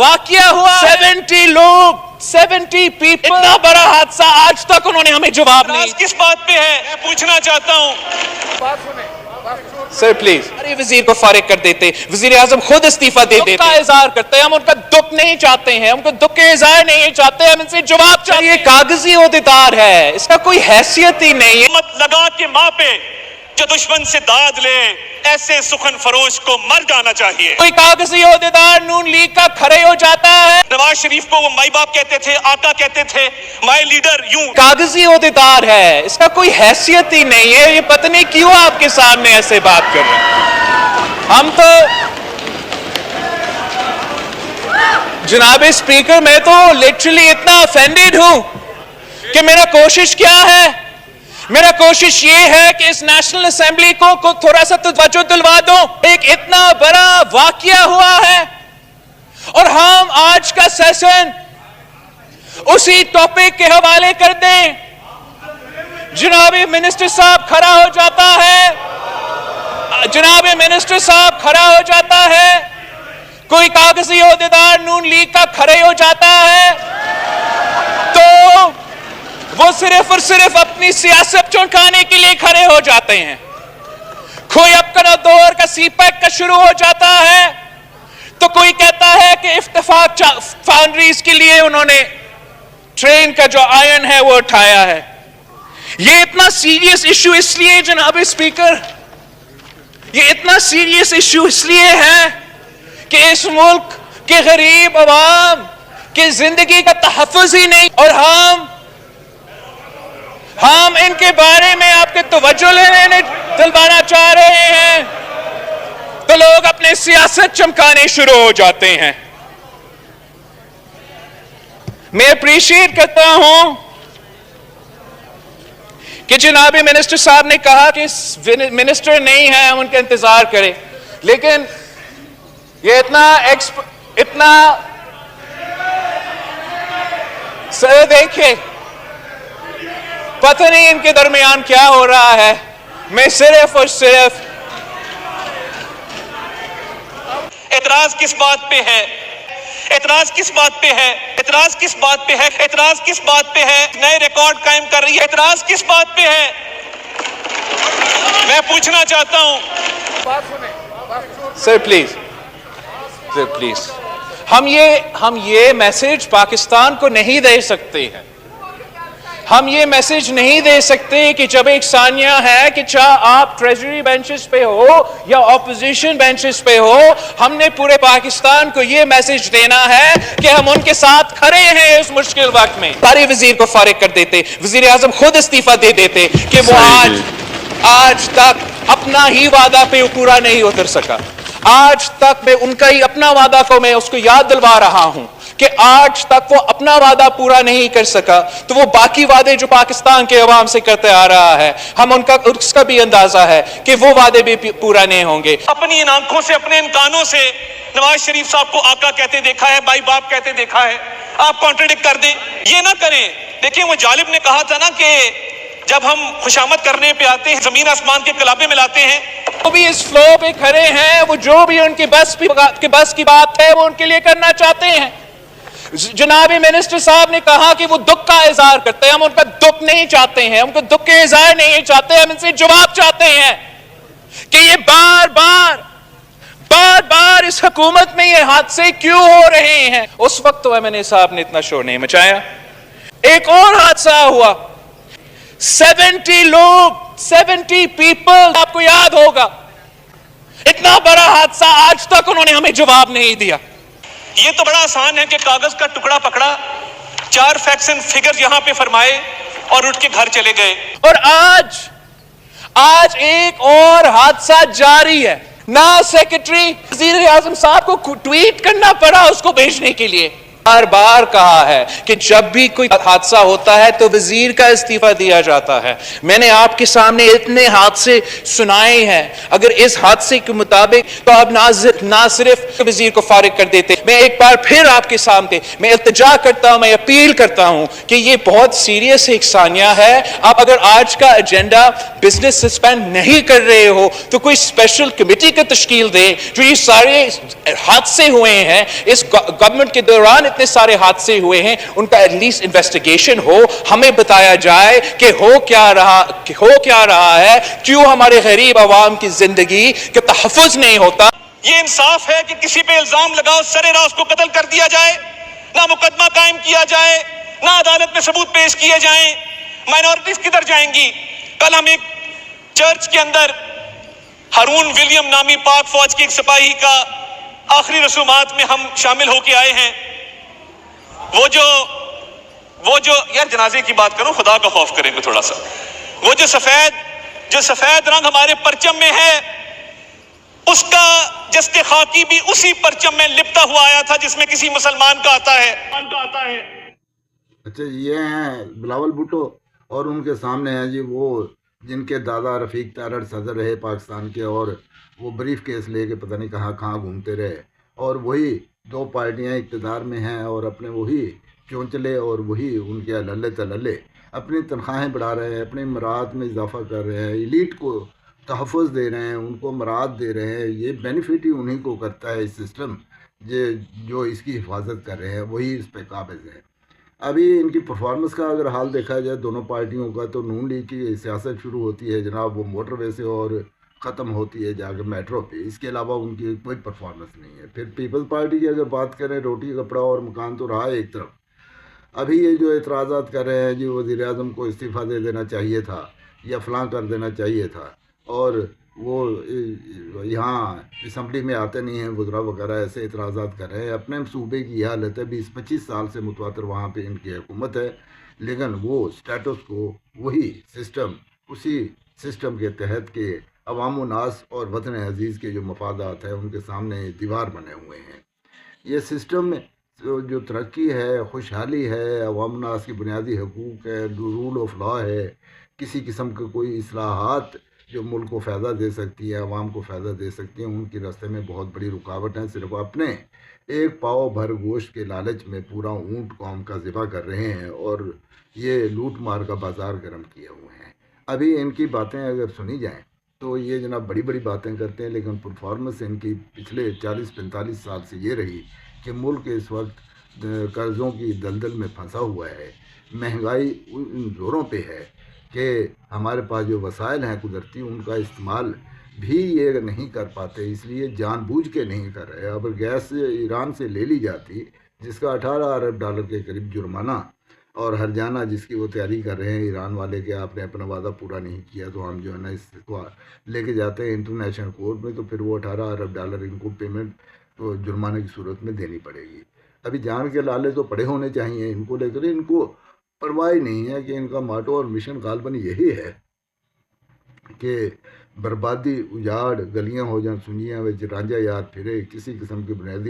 वाकया हुआ, 70 लोग, 70 people, इतना बड़ा हादसा, आज तक उन्होंने हमें जवाब नहीं। किस बात पे है मैं पूछना चाहता हूँ। सर प्लीज, अरे वजीर को फारिग कर देते, वजीर आजम खुद इस्तीफा दे देते। दुख का इजहार करते हैं हम, उनका दुख नहीं चाहते हैं, उनको दुख के इजहार नहीं चाहते, हम इनसे जवाब चाहते हैं। ये कागजी ओहदेदार है, इसका कोई हैसियत ही नहीं है। मत लगा के माँ पे जो दुश्मन से दाद ले, ऐसे सुखन फरोश को मर जाना चाहिए। कोई कागजी ओहदेदार नून लीग का खड़े हो जाता है, नवाज शरीफ को वो माई बाप कहते थे, आका कहते थे, माई लीडर, यूं कागजी ओहदेदार है, इसका कोई हैसियत ही नहीं है। ये पता नहीं क्यों आपके सामने ऐसे बात कर रहे हैं। हम तो जनाब स्पीकर, मैं तो लिटरली इतना ऑफेंडेड हूं कि मेरा कोशिश क्या है, मेरा कोशिश ये है कि इस नेशनल असेंबली को थोड़ा सा तवज्जो दिलवा दो। एक इतना बड़ा वाकया हुआ है और हम आज का सेशन उसी टॉपिक के हवाले कर दें। जनाब मिनिस्टर साहब खड़ा हो जाता है, जनाब मिनिस्टर साहब खड़ा हो जाता है, कोई कागजी ओहदेदार नून लीग का खड़े हो जाता है, तो वो सिर्फ और सिर्फ अपनी सियासत चौंकाने के लिए खड़े हो जाते हैं। कोई अपना दौर का सीपैक का शुरू हो जाता है तो कोई कहता है कि इफ्तिफाक फाउंड्रीज के लिए उन्होंने ट्रेन का जो आयन है वो उठाया है। ये इतना सीरियस इशू इसलिए जनाब स्पीकर, ये इतना सीरियस इशू इसलिए है कि इस मुल्क के गरीब अवाम की जिंदगी का तहफ़्फ़ुज़ ही नहीं, और हम इनके बारे में आपके तवज्जो लेने दिलवाना चाह रहे हैं तो लोग अपने सियासत चमकाने शुरू हो जाते हैं। मैं अप्रिशिएट करता हूं कि जनाब मिनिस्टर साहब ने कहा कि मिनिस्टर नहीं है, हम उनका इंतजार करें, लेकिन ये इतना सर देखे, पता नहीं इनके दरमियान क्या हो रहा है। मैं सिर्फ और सिर्फ एतराज किस बात पे है, एतराज किस बात पे है, एतराज किस बात पे है, एतराज किस बात पे है, नए रिकॉर्ड कायम कर रही है, एतराज किस बात पे है मैं पूछना चाहता हूं। सर प्लीज, सर प्लीज, हम ये मैसेज पाकिस्तान को नहीं दे सकते हैं। हम ये मैसेज नहीं दे सकते कि जब एक सानिया है कि चाहे आप ट्रेजरी बेंचेस पे हो या ऑपोजिशन बेंचेस पे हो, हमने पूरे पाकिस्तान को ये मैसेज देना है कि हम उनके साथ खड़े हैं इस मुश्किल वक्त में। सारे वजीर को फारिग कर देते, वजीर आजम खुद इस्तीफा दे देते कि वो आज तक अपना ही वादा पे पूरा नहीं उतर सका। आज तक मैं उनका ही अपना वादा को मैं उसको याद दिलवा रहा हूं कि आज तक वो अपना वादा पूरा नहीं कर सका, तो वो बाकी वादे जो पाकिस्तान के अवाम से करते आ रहा है, हम उसका भी अंदाजा है कि वो वादे भी पूरा नहीं होंगे। अपनी इन आंखों से, अपने इन कानों से नवाज शरीफ साहब को आका कहते देखा है, भाई बाप कहते देखा है, आप कॉन्ट्रडिक्ट कर दें, ये ना करें। देखिए वो जालिब ने कहा था ना कि जब हम खुशामद करने पे आते हैं, जमीन आसमान के कलाबे मिलाते हैं। वो भी इस फ्लो पे खड़े हैं, वो जो भी उनकी बस की बात है वो उनके लिए करना चाहते हैं। जनाब मिनिस्टर साहब ने कहा कि वो दुख का इजहार करते हैं, हम उनका दुख नहीं चाहते हैं, उनको दुख के इजहार नहीं चाहते, हम इनसे जवाब चाहते हैं कि ये बार बार इस हुकूमत में ये हादसे क्यों हो रहे हैं। उस वक्त तो एमएनए साहब ने इतना शोर नहीं मचाया। एक और हादसा हुआ, 70 लोग, 70 पीपल, आपको याद होगा, इतना बड़ा हादसा, आज तक उन्होंने हमें जवाब नहीं दिया। ये तो बड़ा आसान है कि कागज का टुकड़ा पकड़ा, 4 फैक्ट्स एंड फिगर्स यहां पे फरमाए और उठ के घर चले गए। और आज एक और हादसा जारी है। ना सेक्रेटरी वजीर आजम साहब को ट्वीट करना पड़ा उसको भेजने के लिए, بار بار کہا ہے کہ جب بھی کوئی حادثہ ہوتا ہے تو وزیر کا استعفیٰ دیا جاتا ہے. میں نے آپ کے سامنے اتنے حادثے سنائے ہیں. اگر اس حادثے کے مطابق تو آپ نہ صرف وزیر کو فارغ کر دیتے. میں ایک بار پھر آپ کے سامنے میں التجا کرتا ہوں, میں اپیل کرتا ہوں کہ یہ بہت سیریس اقسانیہ ہے. آپ اگر آج کا ایجنڈا بزنس سسپینڈ نہیں کر رہے ہو تو کوئی اسپیشل کمیٹی کا تشکیل دیں. جو یہ سارے حادثے ہوئے ہیں اس گورنمنٹ کے دوران, اتنے سارے حادثے ہوئے ہیں, ان کا ایٹ لیسٹ انویسٹیگیشن ہو, ہمیں بتایا جائے کہ ہو کیا رہا ہے, کیوں ہمارے غریب عوام کی زندگی کا تحفظ نہیں ہوتا. یہ انصاف ہے کہ کسی پہ الزام لگاؤ, سرے راست کو قتل کر دیا جائے, نہ مقدمہ قائم کیا جائے, نہ عدالت میں ثبوت پیش کیے جائیں. مائنورٹیز کدھر جائیں گی؟ کل ہم ایک چرچ کے اندر ہارون ولیم نامی پاک فوج کے ایک سپاہی کا آخری رسومات میں ہم شامل ہو کے آئے ہیں. وہ جو یار جنازے کی بات کروں, خدا کا خوف کریں گے تھوڑا سا. وہ جو سفید رنگ ہمارے پرچم میں ہے, اس کا جست خاکی بھی اسی پرچم میں لپٹا ہوا آیا تھا جس میں کسی مسلمان کا آتا ہے. اچھا, یہ ہیں بلاول بھٹو اور ان کے سامنے ہیں جی وہ جن کے دادا رفیق تارڑ صدر رہے پاکستان کے, اور وہ بریف کیس لے کے پتہ نہیں کہاں گھومتے رہے, اور وہی دو پارٹیاں اقتدار میں ہیں اور اپنے وہی چونچلے اور وہی ان کے للے تللے اپنی تنخواہیں بڑھا رہے ہیں, اپنی مراعات میں اضافہ کر رہے ہیں, ایلیٹ کو تحفظ دے رہے ہیں, ان کو مراعات دے رہے ہیں. یہ بینیفٹ ہی انہیں کو کرتا ہے اس سسٹم جو اس کی حفاظت کر رہے ہیں, وہی اس پہ قابض ہے. ابھی ان کی پرفارمنس کا اگر حال دیکھا جائے دونوں پارٹیوں کا, تو نون لیگ کی سیاست شروع ہوتی ہے جناب وہ موٹر وے سے اور ختم ہوتی ہے جا کے میٹرو پہ. اس کے علاوہ ان کی کوئی پرفارمنس نہیں ہے. پھر پیپلز پارٹی کی اگر بات کریں, روٹی کپڑا اور مکان تو رہا ہے ایک طرف. ابھی یہ جو اعتراضات کر رہے ہیں جی وزیر اعظم کو استعفیٰ دے دینا چاہیے تھا یا فلاں کر دینا چاہیے تھا, اور وہ یہاں اسمبلی میں آتے نہیں ہیں وزراء وغیرہ, ایسے اعتراضات کر رہے ہیں. اپنے صوبے کی یہ حالت ہے, 20-25 سال سے متواتر وہاں پہ ان کی حکومت ہے, لیکن وہ سٹیٹس کو وہی سسٹم, اسی سسٹم کے تحت کہ عوام و ناس اور وطن عزیز کے جو مفادات ہیں ان کے سامنے دیوار بنے ہوئے ہیں. یہ سسٹم جو ترقی ہے, خوشحالی ہے, عوام ناس کی بنیادی حقوق ہے, رول آف لا ہے, کسی قسم کے کوئی اصلاحات جو ملک کو فائدہ دے سکتی ہے, عوام کو فائدہ دے سکتی ہیں, ان کی راستے میں بہت بڑی رکاوٹ ہیں. صرف اپنے ایک پاؤ بھر گوشت کے لالچ میں پورا اونٹ قوم کا ذبح کر رہے ہیں, اور یہ لوٹ مار کا بازار گرم کیے ہوئے ہیں. ابھی ان کی باتیں اگر سنی جائیں تو یہ جناب بڑی بڑی باتیں کرتے ہیں, لیکن پرفارمنس ان کی پچھلے 40-45 سال سے یہ رہی کہ ملک اس وقت قرضوں کی دلدل میں پھنسا ہوا ہے. مہنگائی ان زوروں پہ ہے کہ ہمارے پاس جو وسائل ہیں قدرتی ان کا استعمال بھی یہ نہیں کر پاتے, اس لیے جان بوجھ کے نہیں کر رہے. اگر گیس ایران سے لے لی جاتی جس کا $18 ارب کے قریب جرمانہ اور ہرجانہ جس کی وہ تیاری کر رہے ہیں ایران والے کہ آپ نے اپنا وعدہ پورا نہیں کیا, تو ہم جو ہے نا اس کو لے کے جاتے ہیں انٹرنیشنل کورٹ میں, تو پھر وہ $18 ارب ان کو پیمنٹ تو جرمانے کی صورت میں دینی پڑے گی. ابھی جان کے لالے تو پڑے ہونے چاہیے ان کو لے کر, ان کو پرواہ نہیں ہے کہ ان کا ماٹو اور مشن غالباً یہی ہے کہ بربادی, اجاڑ, گلیاں ہو جائیں سنیاں, رانجھا یاد پھرے, کسی قسم کی بنیادی